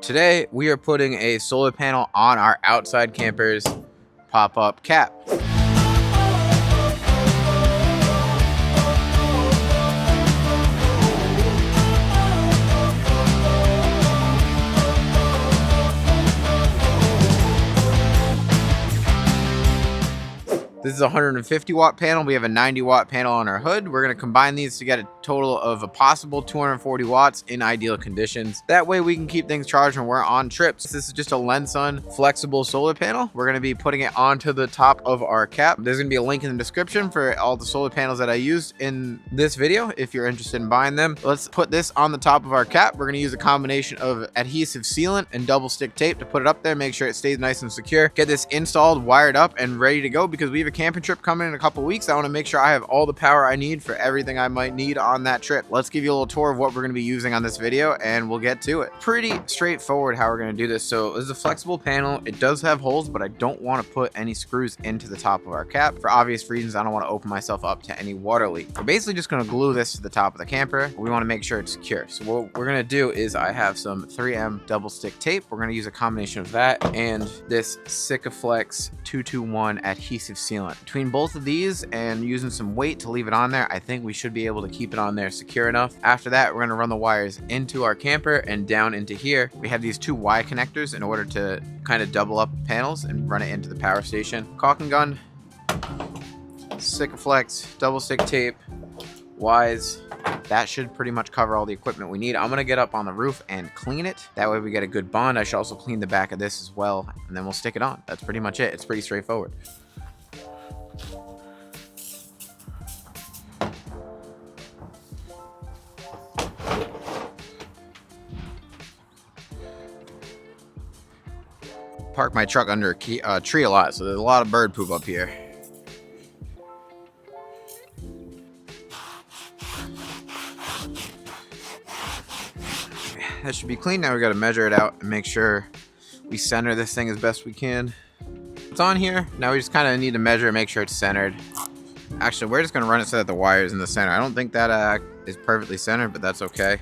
Today we are putting a solar panel on our outside camper's pop-up cap. This is a 150 watt panel. We have a 90 watt panel on our hood. We're gonna combine these to get a total of a possible 240 watts in ideal conditions. That way we can keep things charged when we're on trips. This is just a Lensun flexible solar panel. We're gonna be putting it onto the top of our cap. There's gonna be a link in the description for all the solar panels that I used in this video if you're interested in buying them. Let's put this on the top of our cap. We're gonna use a combination of adhesive sealant and double stick tape to put it up there, make sure it stays nice and secure. Get this installed, wired up, and ready to go because we have a camping trip coming in a couple weeks. I want to make sure I have all the power I need for everything I might need on that trip. Let's give you a little tour of what we're going to be using on this video and we'll get to it. Pretty straightforward how we're going to do this. So this is a flexible panel. It does have holes, but I don't want to put any screws into the top of our cap. For obvious reasons, I don't want to open myself up to any water leak. We're basically just going to glue this to the top of the camper. We want to make sure it's secure. So what we're going to do is I have some 3M double stick tape. We're going to use a combination of that and this Sikaflex 221 adhesive sealant. Between both of these and using some weight to leave it on there, I think we should be able to keep it on there secure enough. After that, we're going to run the wires into our camper and down into here. We have these two Y connectors in order to kind of double up panels and run it into the power station. Caulking gun, Sikaflex, double stick tape, Ys. That should pretty much cover all the equipment we need. I'm going to get up on the roof and clean it. That way we get a good bond. I should also clean the back of this as well, and then we'll stick it on. That's pretty much it. It's pretty straightforward. Park my truck under a tree a lot, so there's a lot of bird poop up here. That should be clean. Now we got to measure it out and make sure we center this thing as best we can. It's on here. Now we just kind of need to measure and make sure it's centered. Actually, we're just going to run it so that the wire is in the center. I don't think that is perfectly centered, but that's okay.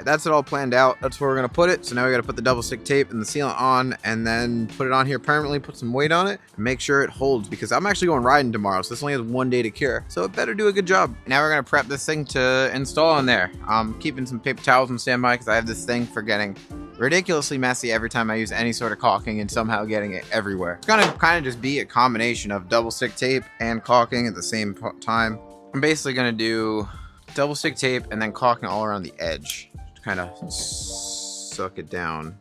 That's it all planned out. That's where we're going to put it. So now we got to put the double stick tape and the sealant on and then put it on here permanently, put some weight on it and make sure it holds because I'm actually going riding tomorrow. So this only has 1 day to cure. So it better do a good job. Now we're going to prep this thing to install on there. I'm keeping some paper towels on standby because I have this thing for getting ridiculously messy every time I use any sort of caulking and somehow getting it everywhere. It's going to kind of just be a combination of double stick tape and caulking at the same time. I'm basically going to do double stick tape and then caulking all around the edge. Kind of suck it down.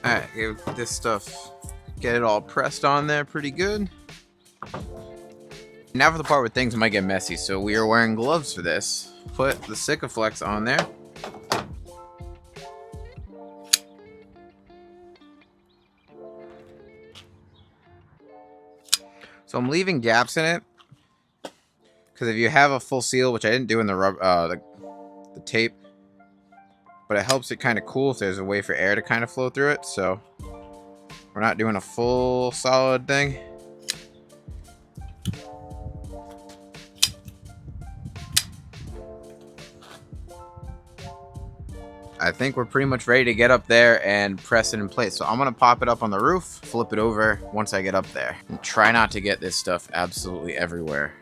Alright, give this stuff, get it all pressed on there pretty good. Now for the part where things might get messy, so we are wearing gloves for this. Put the Sikaflex on there. So I'm leaving gaps in it because if you have a full seal, which I didn't do in the the tape, but it helps it kind of cool if there's a way for air to kind of flow through it. So we're not doing a full solid thing. I think we're pretty much ready to get up there and press it in place. So I'm going to pop it up on the roof, flip it over once I get up there. And try not to get this stuff absolutely everywhere.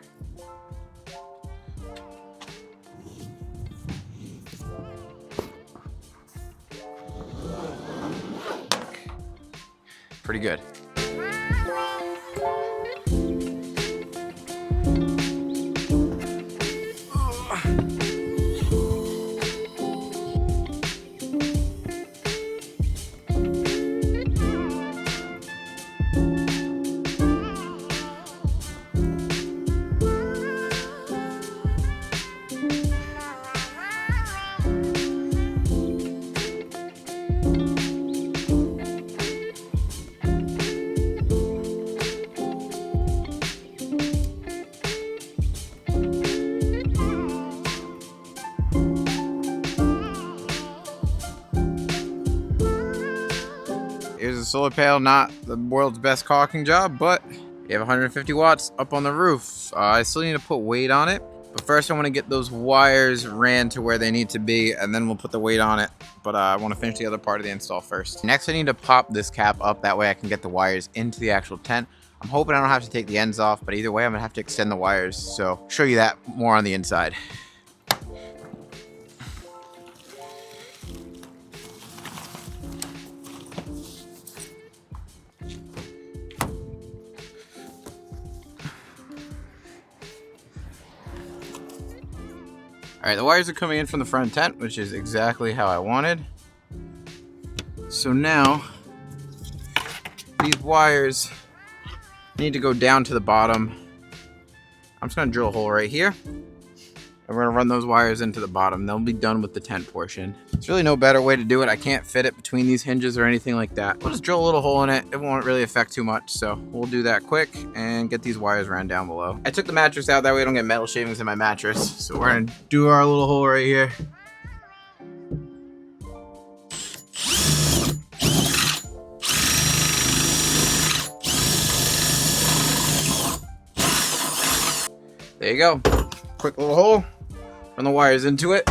Pretty good. solar panel, not the world's best caulking job, but we have 150 watts up on the roof. I still need to put weight on it, but first I want to get those wires ran to where they need to be, and then we'll put the weight on it. But I want to finish the other part of the install first. Next, I need to pop this cap up. That way I can get the wires into the actual tent. I'm hoping I don't have to take the ends off, but either way, I'm gonna have to extend the wires. So I'll show you that more on the inside. All right, the wires are coming in from the front tent, which is exactly how I wanted. So now, these wires need to go down to the bottom. I'm just gonna drill a hole right here, and we're gonna run those wires into the bottom. They'll be done with the tent portion. There's really no better way to do it. I can't fit it between these hinges or anything like that. We'll just drill a little hole in it. It won't really affect too much, so we'll do that quick and get these wires ran down below. I took the mattress out, that way I don't get metal shavings in my mattress. So we're gonna do our little hole right here. There you go. Quick little hole. Run the wires into it.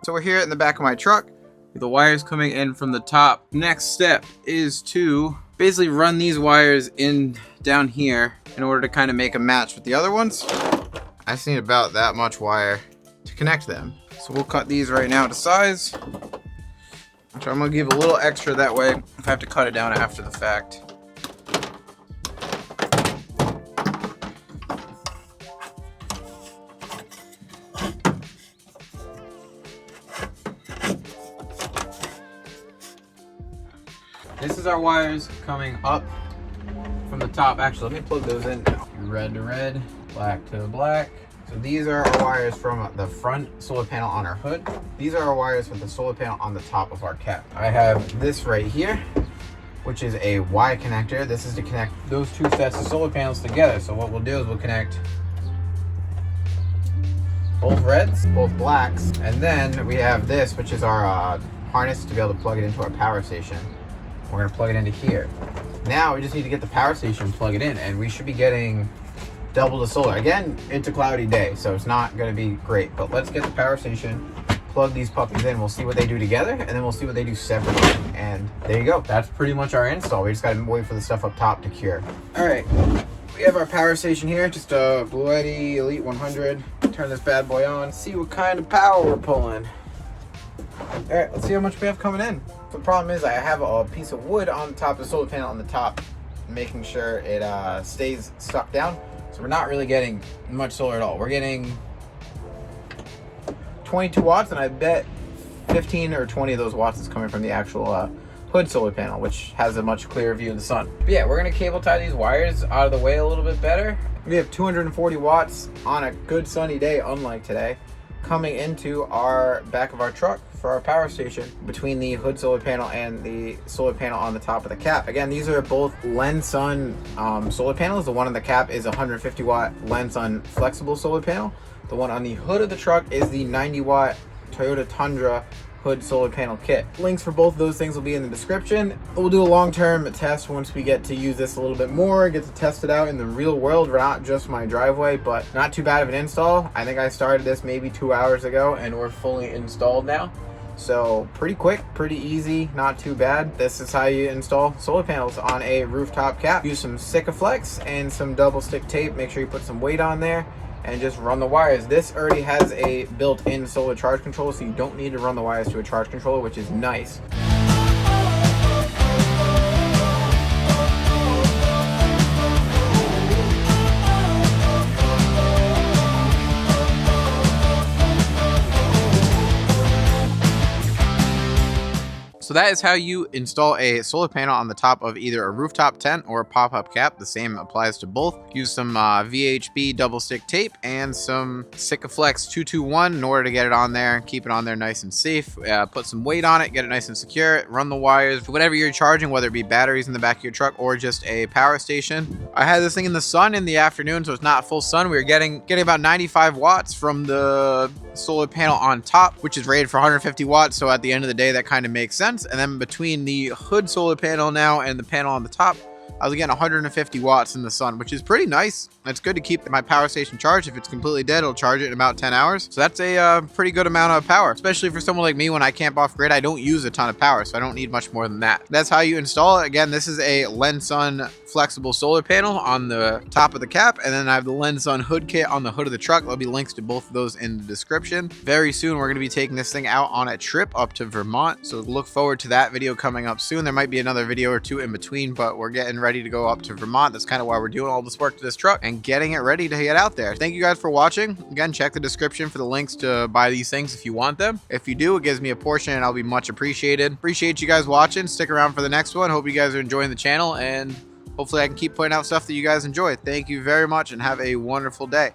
So we're here in the back of my truck. The wires coming in from the top. Next step is to basically run these wires in down here in order to kind of make a match with the other ones. I just need about that much wire to connect them. So we'll cut these right now to size. So I'm gonna give a little extra that way if I have to cut it down after the fact. This is our wires coming up from the top. Actually, let me plug those in now. Red to red, black to black. So these are our wires from the front solar panel on our hood. These are our wires for the solar panel on the top of our cap. I have this right here, which is a Y connector. This is to connect those two sets of solar panels together. So what we'll do is we'll connect both reds, both blacks, and then we have this, which is our harness to be able to plug it into our power station. We're gonna plug it into here. Now we just need to get the power station plugged in, and we should be getting double the solar. Again, it's a cloudy day, so it's not gonna be great, but let's get the power station, plug these puppies in, we'll see what they do together, and then we'll see what they do separately. And there you go. That's pretty much our install. We just gotta wait for the stuff up top to cure. All right, we have our power station here, just a Blue Eddy Elite 100. Turn this bad boy on, see what kind of power we're pulling. All right, let's see how much we have coming in. The problem is I have a piece of wood on the top of the solar panel on the top, making sure it stays stuck down. So we're not really getting much solar at all. We're getting 22 watts, and I bet 15 or 20 of those watts is coming from the actual hood solar panel, which has a much clearer view of the sun. But yeah, we're gonna cable tie these wires out of the way a little bit better. We have 240 watts on a good sunny day, unlike today, coming into our back of our truck for our power station between the hood solar panel and the solar panel on the top of the cap. Again, these are both Lensun solar panels. The one on the cap is a 150 watt Lensun flexible solar panel. The one on the hood of the truck is the 90 watt Toyota Tundra hood solar panel kit. Links for both of those things will be in the description. We'll do a long-term test once we get to use this a little bit more, get to test it out in the real world, not just my driveway, but not too bad of an install. I think I started this maybe 2 hours ago and we're fully installed now. So pretty quick, pretty easy, not too bad. This is how you install solar panels on a rooftop cap. Use some Sikaflex and some double stick tape. Make sure you put some weight on there and just run the wires. This already has a built-in solar charge controller, so you don't need to run the wires to a charge controller, which is nice. So that is how you install a solar panel on the top of either a rooftop tent or a pop-up cap. The same applies to both. Use some VHB double stick tape and some Sikaflex 221 in order to get it on there, keep it on there nice and safe. Put some weight on it, get it nice and secure, run the wires, whatever you're charging, whether it be batteries in the back of your truck or just a power station. I had this thing in the sun in the afternoon, so it's not full sun. We were getting about 95 watts from the solar panel on top, which is rated for 150 watts. So at the end of the day, that kind of makes sense. And then between the hood solar panel now and the panel on the top, I was getting 150 watts in the sun, which is pretty nice. It's good to keep my power station charged. If it's completely dead, it'll charge it in about 10 hours. So that's a pretty good amount of power, especially for someone like me. When I camp off grid, I don't use a ton of power, so I don't need much more than that. That's how you install it. Again, this is a Lensun flexible solar panel on the top of the cap, and then I have the Lensun hood kit on the hood of the truck. There'll be links to both of those in the description. Very soon, we're going to be taking this thing out on a trip up to Vermont, so look forward to that video coming up soon. There might be another video or two in between, but we're getting ready to go up to Vermont. That's kind of why we're doing all this work to this truck and getting it ready to get out there. Thank you guys for watching. Again, check the description for the links to buy these things if you want them. If you do, it gives me a portion and I'll be much appreciated. Appreciate you guys watching. Stick around for the next one. Hope you guys are enjoying the channel, and hopefully I can keep putting out stuff that you guys enjoy. Thank you very much and have a wonderful day.